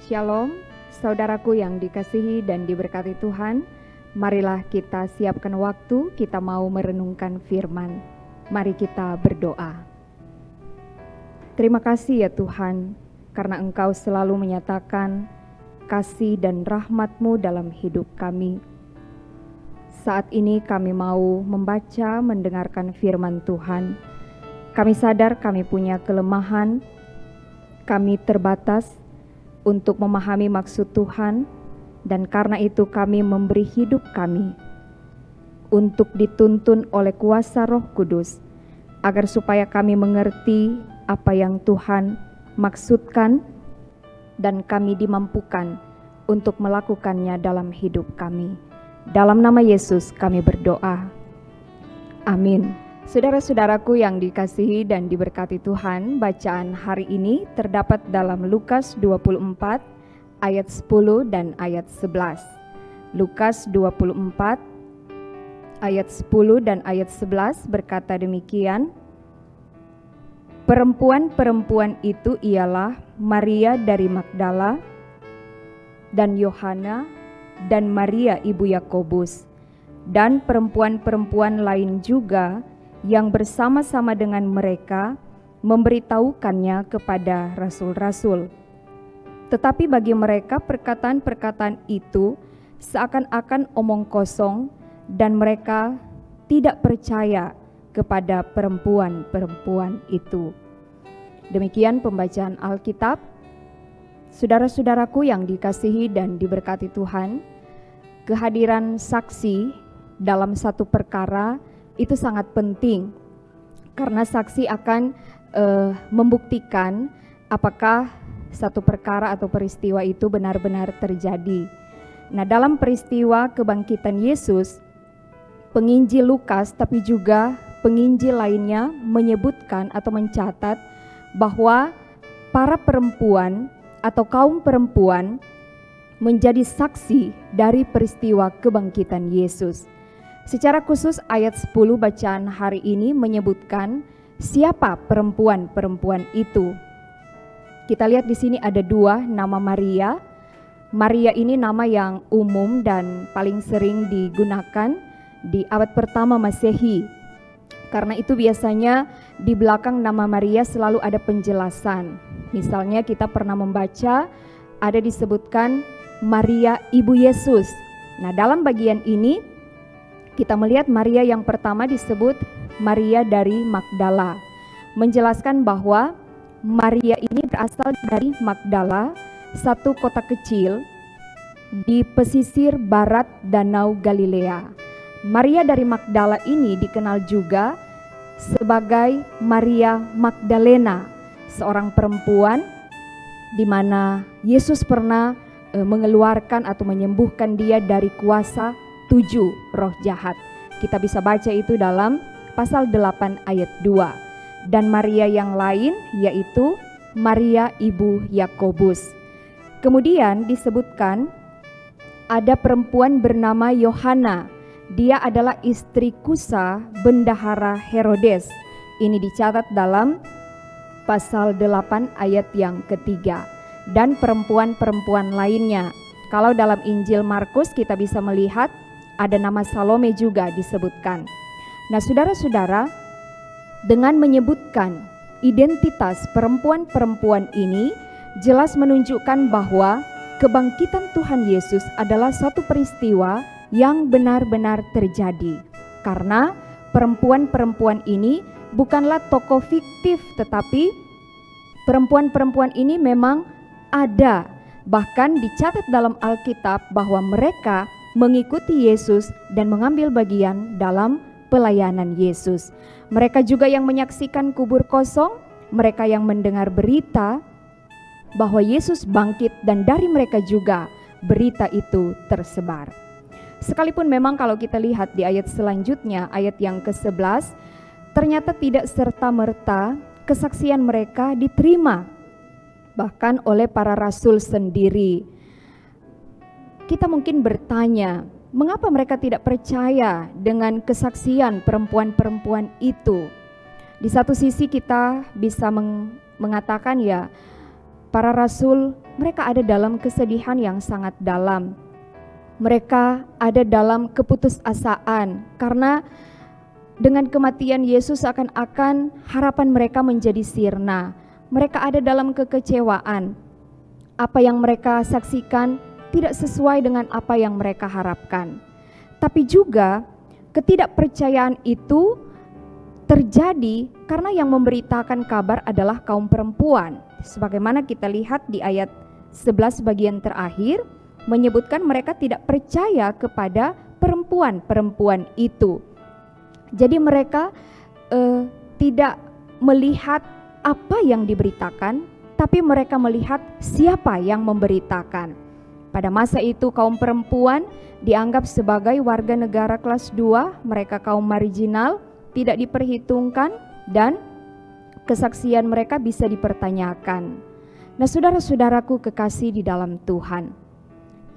Shalom, saudaraku yang dikasihi dan diberkati Tuhan. Marilah kita siapkan waktu, kita mau merenungkan firman. Mari kita berdoa. Terima kasih ya Tuhan, karena Engkau selalu menyatakan kasih dan rahmat-Mu dalam hidup kami. Saat ini kami mau membaca, mendengarkan firman Tuhan. Kami sadar kami punya kelemahan, kami terbatas untuk memahami maksud Tuhan, dan karena itu kami memberi hidup kami untuk dituntun oleh kuasa Roh Kudus, agar supaya kami mengerti apa yang Tuhan maksudkan dan kami dimampukan untuk melakukannya dalam hidup kami. Dalam nama Yesus kami berdoa. Amin. Saudara-saudaraku yang dikasihi dan diberkati Tuhan, bacaan hari ini terdapat dalam Lukas 24 ayat 10 dan ayat 11. Lukas 24 ayat 10 dan ayat 11 berkata demikian. Perempuan-perempuan itu ialah Maria dari Magdala dan Yohana dan Maria ibu Yakobus dan perempuan-perempuan lain juga yang bersama-sama dengan mereka memberitahukannya kepada rasul-rasul. Tetapi bagi mereka perkataan-perkataan itu seakan-akan omong kosong dan mereka tidak percaya kepada perempuan-perempuan itu. Demikian pembacaan Alkitab. Saudara-saudaraku yang dikasihi dan diberkati Tuhan, kehadiran saksi dalam satu perkara itu sangat penting, karena saksi akan membuktikan apakah satu perkara atau peristiwa itu benar-benar terjadi. Nah, dalam peristiwa kebangkitan Yesus, penginjil Lukas tapi juga penginjil lainnya menyebutkan atau mencatat bahwa para perempuan atau kaum perempuan menjadi saksi dari peristiwa kebangkitan Yesus. Secara khusus ayat 10 bacaan hari ini menyebutkan siapa perempuan-perempuan itu. Kita lihat di sini ada dua nama Maria. Maria ini nama yang umum dan paling sering digunakan di abad pertama Masehi. Karena itu biasanya di belakang nama Maria selalu ada penjelasan. Misalnya kita pernah membaca ada disebutkan Maria ibu Yesus. Nah, dalam bagian ini kita melihat Maria yang pertama disebut Maria dari Magdala, menjelaskan bahwa Maria ini berasal dari Magdala, satu kota kecil di pesisir barat Danau Galilea. Maria dari Magdala ini dikenal juga sebagai Maria Magdalena, seorang perempuan di mana Yesus pernah mengeluarkan atau menyembuhkan dia dari kuasa 7 roh jahat. Kita bisa baca itu dalam pasal 8 ayat 2. Dan Maria yang lain yaitu Maria ibu Yakobus. Kemudian disebutkan ada perempuan bernama Yohana. Dia adalah istri Kusa bendahara Herodes. Ini dicatat dalam pasal 8 ayat yang ketiga. Dan perempuan-perempuan lainnya. Kalau dalam Injil Markus kita bisa melihat ada nama Salome juga disebutkan. Nah, saudara-saudara, dengan menyebutkan identitas perempuan-perempuan ini jelas menunjukkan bahwa kebangkitan Tuhan Yesus adalah suatu peristiwa yang benar-benar terjadi. Karena perempuan-perempuan ini bukanlah tokoh fiktif, tetapi perempuan-perempuan ini memang ada. Bahkan dicatat dalam Alkitab bahwa mereka mengikuti Yesus dan mengambil bagian dalam pelayanan Yesus. Mereka juga yang menyaksikan kubur kosong, mereka yang mendengar berita bahwa Yesus bangkit, dan dari mereka juga berita itu tersebar. Sekalipun memang kalau kita lihat di ayat selanjutnya, ayat yang ke-11, ternyata tidak serta-merta kesaksian mereka diterima, bahkan oleh para rasul sendiri. Kita mungkin bertanya, mengapa mereka tidak percaya dengan kesaksian perempuan-perempuan itu? Di satu sisi kita bisa mengatakan ya, para rasul mereka ada dalam kesedihan yang sangat dalam. Mereka ada dalam keputusasaan karena dengan kematian Yesus seakan-akan harapan mereka menjadi sirna. Mereka ada dalam kekecewaan. Apa yang mereka saksikan tidak sesuai dengan apa yang mereka harapkan. Tapi juga ketidakpercayaan itu terjadi karena yang memberitakan kabar adalah kaum perempuan. Sebagaimana kita lihat di ayat 11 bagian terakhir, menyebutkan mereka tidak percaya kepada perempuan-perempuan itu. Jadi mereka tidak melihat apa yang diberitakan, tapi mereka melihat siapa yang memberitakan. Pada masa itu kaum perempuan dianggap sebagai warga negara kelas 2, mereka kaum marginal, tidak diperhitungkan, dan kesaksian mereka bisa dipertanyakan. Nah, saudara-saudaraku kekasih di dalam Tuhan,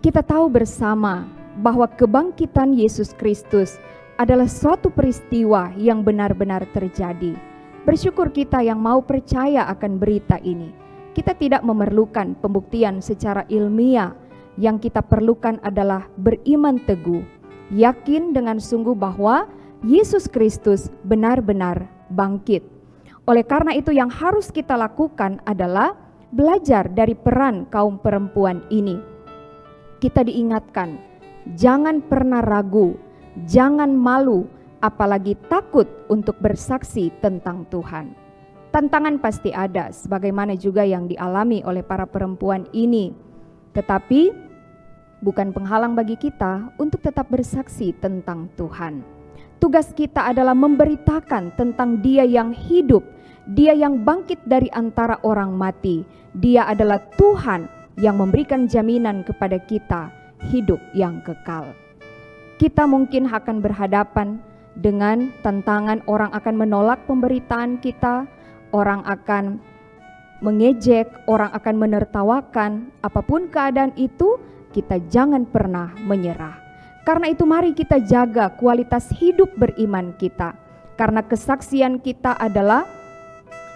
kita tahu bersama bahwa kebangkitan Yesus Kristus adalah suatu peristiwa yang benar-benar terjadi. Bersyukur kita yang mau percaya akan berita ini. Kita tidak memerlukan pembuktian secara ilmiah. Yang kita perlukan adalah beriman teguh, yakin dengan sungguh bahwa Yesus Kristus benar-benar bangkit. Oleh karena itu yang harus kita lakukan adalah belajar dari peran kaum perempuan ini. Kita diingatkan, jangan pernah ragu, jangan malu, apalagi takut untuk bersaksi tentang Tuhan. Tantangan pasti ada, sebagaimana juga yang dialami oleh para perempuan ini. Tetapi bukan penghalang bagi kita untuk tetap bersaksi tentang Tuhan. Tugas kita adalah memberitakan tentang Dia yang hidup, Dia yang bangkit dari antara orang mati. Dia adalah Tuhan yang memberikan jaminan kepada kita hidup yang kekal. Kita mungkin akan berhadapan dengan tantangan, orang akan menolak pemberitaan kita, orang akan mengejek, orang akan menertawakan. Apapun keadaan itu, kita jangan pernah menyerah. Karena itu mari kita jaga kualitas hidup beriman kita. Karena kesaksian kita adalah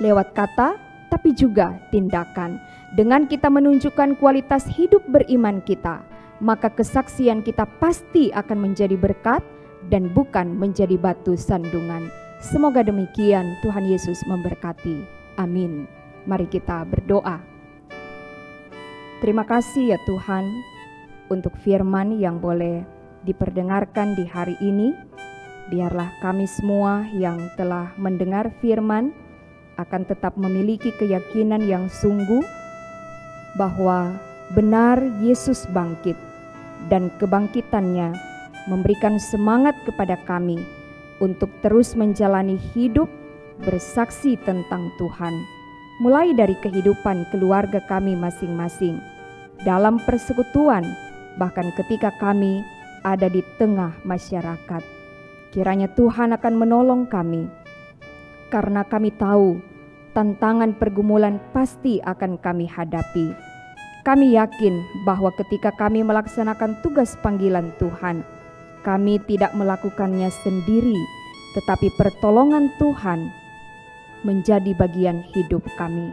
lewat kata, tapi juga tindakan. Dengan kita menunjukkan kualitas hidup beriman kita, maka kesaksian kita pasti akan menjadi berkat dan bukan menjadi batu sandungan. Semoga demikian, Tuhan Yesus memberkati. Amin. Mari kita berdoa. Terima kasih ya Tuhan untuk firman yang boleh diperdengarkan di hari ini. Biarlah kami semua yang telah mendengar firman akan tetap memiliki keyakinan yang sungguh bahwa benar Yesus bangkit, dan kebangkitannya memberikan semangat kepada kami untuk terus menjalani hidup bersaksi tentang Tuhan, mulai dari kehidupan keluarga kami masing-masing, dalam persekutuan, bahkan ketika kami ada di tengah masyarakat. Kiranya Tuhan akan menolong kami, karena kami tahu tantangan pergumulan pasti akan kami hadapi. Kami yakin bahwa ketika kami melaksanakan tugas panggilan Tuhan, kami tidak melakukannya sendiri, tetapi pertolongan Tuhan menjadi bagian hidup kami.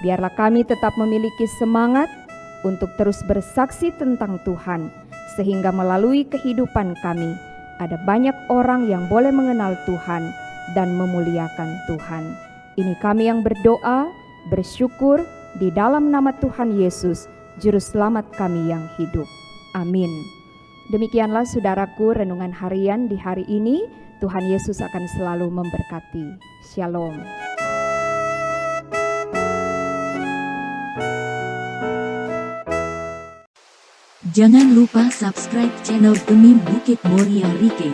Biarlah kami tetap memiliki semangat untuk terus bersaksi tentang Tuhan, sehingga melalui kehidupan kami ada banyak orang yang boleh mengenal Tuhan dan memuliakan Tuhan. Ini kami yang berdoa, bersyukur di dalam nama Tuhan Yesus, Juru Selamat kami yang hidup. Amin. Demikianlah saudaraku renungan harian di hari ini. Tuhan Yesus akan selalu memberkati. Shalom. Jangan lupa subscribe channel Demi Bukit Moria Rike.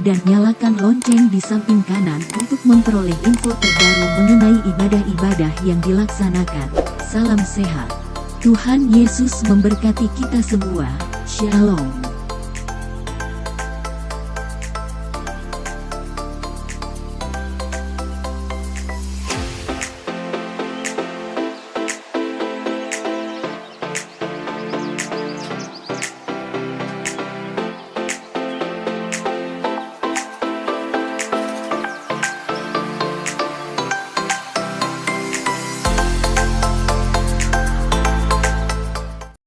Dan nyalakan lonceng di samping kanan untuk memperoleh info terbaru mengenai ibadah-ibadah yang dilaksanakan. Salam sehat. Tuhan Yesus memberkati kita semua. Shalom.